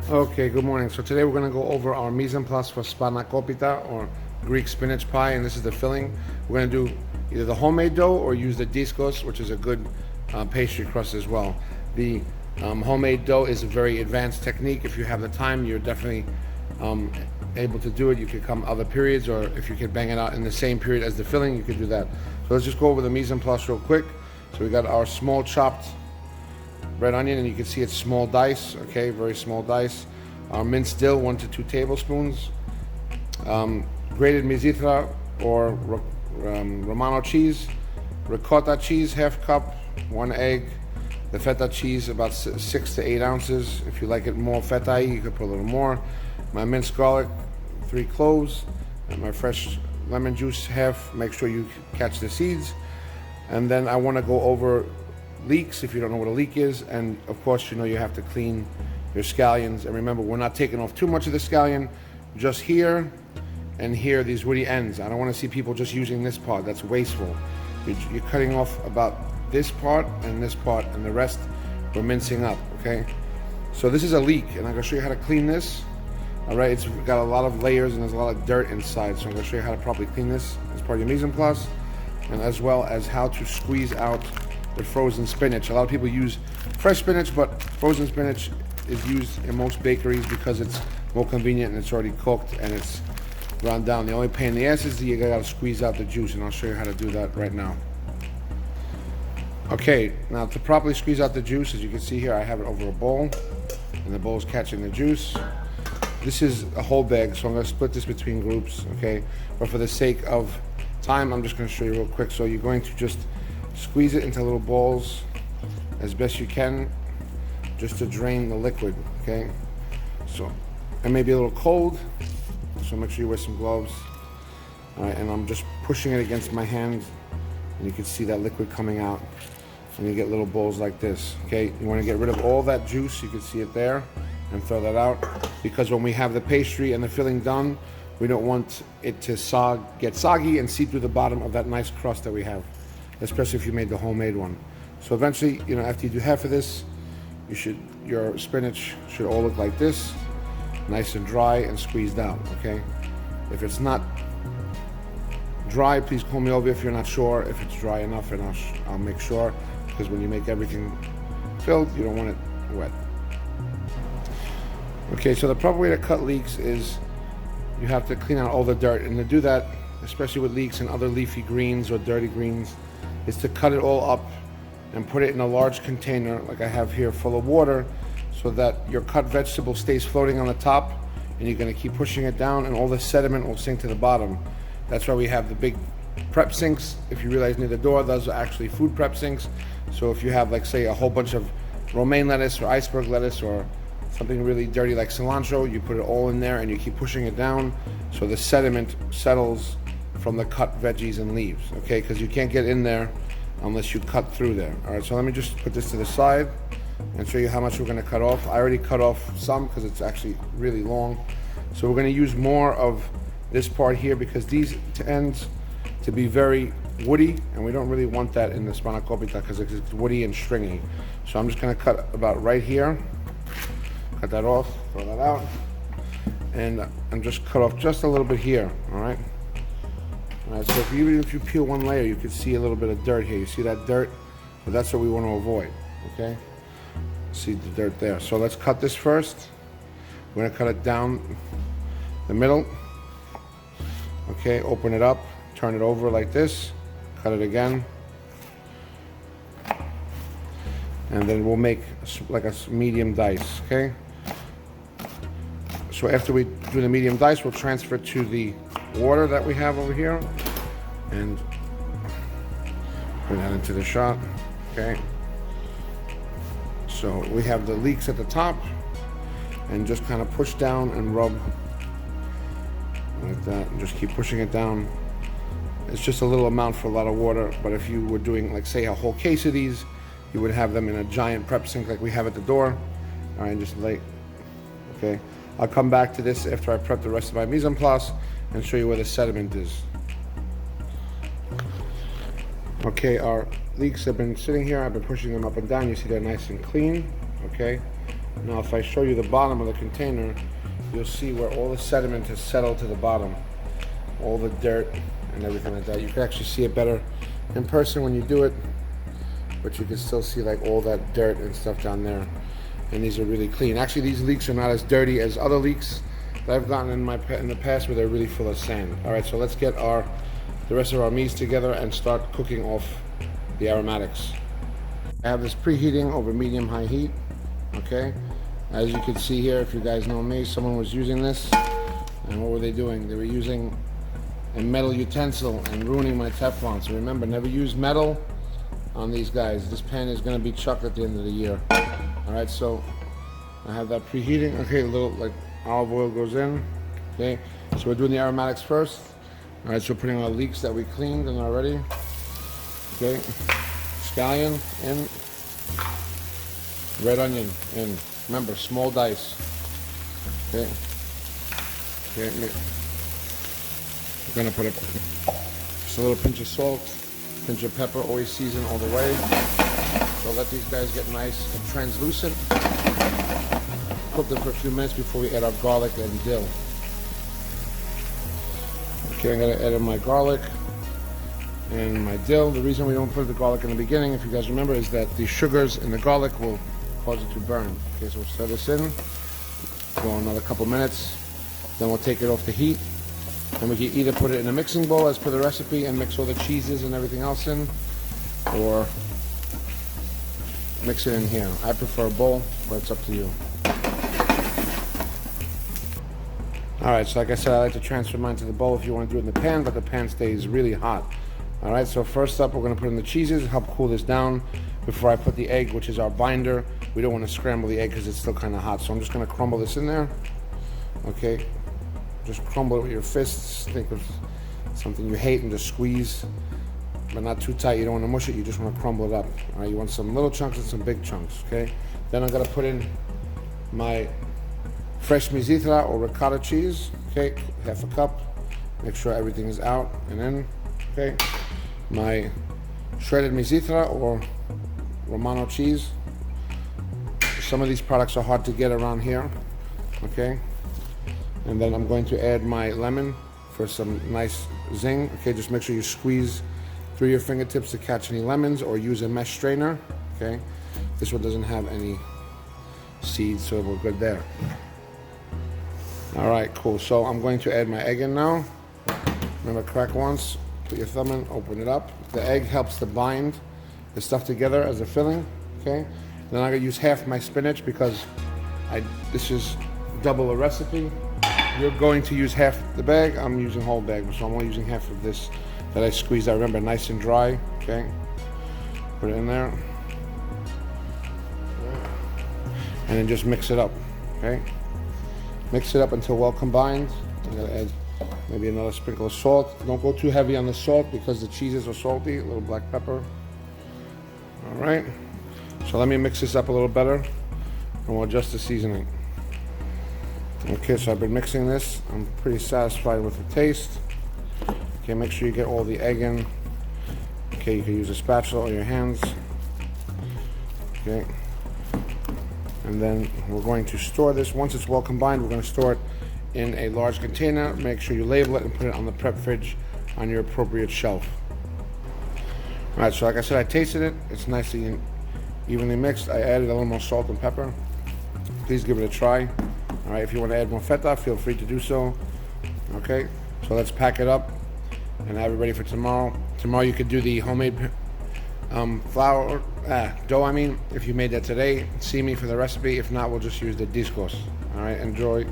Okay, good morning. So today we're going to go over our mise en place for Spanakopita, or Greek spinach pie, and this is the filling. We're going to do either the homemade dough or use the discos, which is a good pastry crust as well. The homemade dough is a very advanced technique. If you have the time, you're definitely able to do it. You could come other periods, or if you could bang it out in the same period as the filling, you could do that. So let's just go over the mise en place real quick. So we got our small chopped red onion, and you can see it's small dice, okay, very small dice. Our minced dill, 1 to 2 tablespoons. Grated mizithra or Romano cheese. Ricotta cheese, half cup. 1 egg. The feta cheese, about 6 to 8 ounces. If you like it more feta-y, you could put a little more. My minced garlic, 3 cloves. And my fresh lemon juice, half. Make sure you catch the seeds. And then I want to go over leeks, if you don't know what a leek is, and of course you know you have to clean your scallions. And remember, we're not taking off too much of the scallion, just here and here, these woody ends. I don't want to see people just using this part. That's wasteful. You're cutting off about this part, and the rest we're mincing up, okay? So this is a leek, and I'm going to show you how to clean this. All right, it's got a lot of layers and there's a lot of dirt inside, so I'm going to show you how to properly clean this as part of your mise en place, and as well as how to squeeze out the frozen spinach. A lot of people use fresh spinach, but frozen spinach is used in most bakeries because it's more convenient and it's already cooked and it's run down. The only pain in the ass is that you gotta squeeze out the juice, and I'll show you how to do that right now. Okay, now to properly squeeze out the juice, as you can see here, I have it over a bowl, and the bowl is catching the juice. This is a whole bag, so I'm gonna split this between groups, okay? But for the sake of time, I'm just gonna show you real quick. So you're going to just squeeze it into little balls as best you can, just to drain the liquid, okay? So it may be a little cold, so make sure you wear some gloves. All right, and I'm just pushing it against my hand, and you can see that liquid coming out, and you get little balls like this, okay? You want to get rid of all that juice, you can see it there, and throw that out, because when we have the pastry and the filling done, we don't want it to get soggy and seep through the bottom of that nice crust that we have, especially if you made the homemade one. So eventually, you know, after you do half of this, your spinach should all look like this, nice and dry and squeezed out, okay? If it's not dry, please call me over if you're not sure if it's dry enough, and I'll make sure, because when you make everything filled, you don't want it wet. Okay, so the proper way to cut leeks is you have to clean out all the dirt, and to do that, especially with leeks and other leafy greens or dirty greens, is to cut it all up and put it in a large container like I have here, full of water, so that your cut vegetable stays floating on the top, and you're going to keep pushing it down, and all the sediment will sink to the bottom. That's why we have the big prep sinks. If you realize, near the door, those are actually food prep sinks. So if you have, like, say, a whole bunch of romaine lettuce or iceberg lettuce or something really dirty like cilantro, you put it all in there and you keep pushing it down so the sediment settles from the cut veggies and leaves, okay? Because you can't get in there unless you cut through there. All right, so let me just put this to the side and show you how much we're going to cut off. I already cut off some because it's actually really long. So we're going to use more of this part here because these tend to be very woody, and we don't really want that in the Spanakopita because it's woody and stringy. So I'm just going to cut about right here. Cut that off, throw that out, and just cut off just a little bit here, all right? All right, so even if you peel one layer, you can see a little bit of dirt here. You see that dirt? But that's what we want to avoid, okay? See the dirt there. So let's cut this first. We're going to cut it down the middle. Okay, open it up, turn it over like this, cut it again. And then we'll make like a medium dice, okay? So after we do the medium dice, we'll transfer it to the water that we have over here and put that into the shot, okay? So we have the leeks at the top, and just kind of push down and rub like that, and just keep pushing it down. It's just a little amount for a lot of water, but if you were doing, like, say, a whole case of these, you would have them in a giant prep sink like we have at the door. All right, just like, okay. I'll come back to this after I prep the rest of my mise en place and show you where the sediment is. Okay, our leeks have been sitting here. I've been pushing them up and down. You see they're nice and clean, okay? Now if I show you the bottom of the container, you'll see where all the sediment has settled to the bottom. All the dirt and everything like that. You can actually see it better in person when you do it, but you can still see like all that dirt and stuff down there. And these are really clean. Actually, these leeks are not as dirty as other leeks that I've gotten in the past, where they're really full of sand. All right, so let's get the rest of our mise together and start cooking off the aromatics. I have this preheating over medium-high heat. Okay, as you can see here, if you guys know me, someone was using this, and what were they doing? They were using a metal utensil and ruining my Teflon. So remember, never use metal on these guys. This pan is going to be chucked at the end of the year. All right, so I have that preheating. Okay, a little like olive oil goes in. Okay, so we're doing the aromatics first. All right, so we're putting our leeks that we cleaned and are ready. Okay, scallion in, red onion in. Remember, small dice. Okay, okay. We're gonna put just a little pinch of salt, pinch of pepper, always season all the way. So let these guys get nice and translucent. Cook them for a few minutes before we add our garlic and dill. Okay, I'm gonna add in my garlic and my dill. The reason we don't put the garlic in the beginning, if you guys remember, is that the sugars in the garlic will cause it to burn. Okay, so we'll stir this in, go another couple minutes, then we'll take it off the heat, and we can either put it in a mixing bowl as per the recipe and mix all the cheeses and everything else in, or mix it in here. I prefer a bowl, but it's up to you. Alright, so like I said, I like to transfer mine to the bowl if you want to do it in the pan, but the pan stays really hot. Alright, so first up we're going to put in the cheeses, help cool this down before I put the egg, which is our binder. We don't want to scramble the egg because it's still kind of hot, so I'm just going to crumble this in there. Okay, just crumble it with your fists. Think of something you hate and just squeeze, but not too tight. You don't want to mush it, you just want to crumble it up. All right, you want some little chunks and some big chunks. Okay, then I'm going to put in my fresh misitra or ricotta cheese. Okay, half a cup. Make sure everything is out and in. Okay, my shredded misitra or Romano cheese. Some of these products are hard to get around here. Okay, and then I'm going to add my lemon for some nice zing. Okay, just make sure you squeeze through your fingertips to catch any lemons, or use a mesh strainer. Okay, this one doesn't have any seeds, so we're good there. All right, cool. So I'm going to add my egg in now. Remember, crack once, put your thumb in, open it up. The egg helps to bind the stuff together as a filling. Okay, then I'm gonna use half my spinach because this is double a recipe. You're going to use half the bag. I'm using whole bag, so I'm only using half of this that I squeezed out. Remember, nice and dry. Okay, put it in there, and then just mix it up. Okay, mix it up until well combined. I'm gonna add maybe another sprinkle of salt. Don't go too heavy on the salt because the cheeses are salty. A little black pepper. All right, so let me mix this up a little better, and we'll adjust the seasoning. Okay, so I've been mixing this. I'm pretty satisfied with the taste. Okay, make sure you get all the egg in. Okay, you can use a spatula or your hands. Okay, and then we're going to store this. Once it's well combined, we're going to store it in a large container. Make sure you label it and put it on the prep fridge on your appropriate shelf. All right, so like I said, I tasted it. It's nicely and evenly mixed. I added a little more salt and pepper. Please give it a try. All right, if you want to add more feta, feel free to do so. Okay, so let's pack it up and have it ready for tomorrow. Tomorrow you could do the homemade dough. If you made that today, see me for the recipe. If not, we'll just use the discos. All right, enjoy.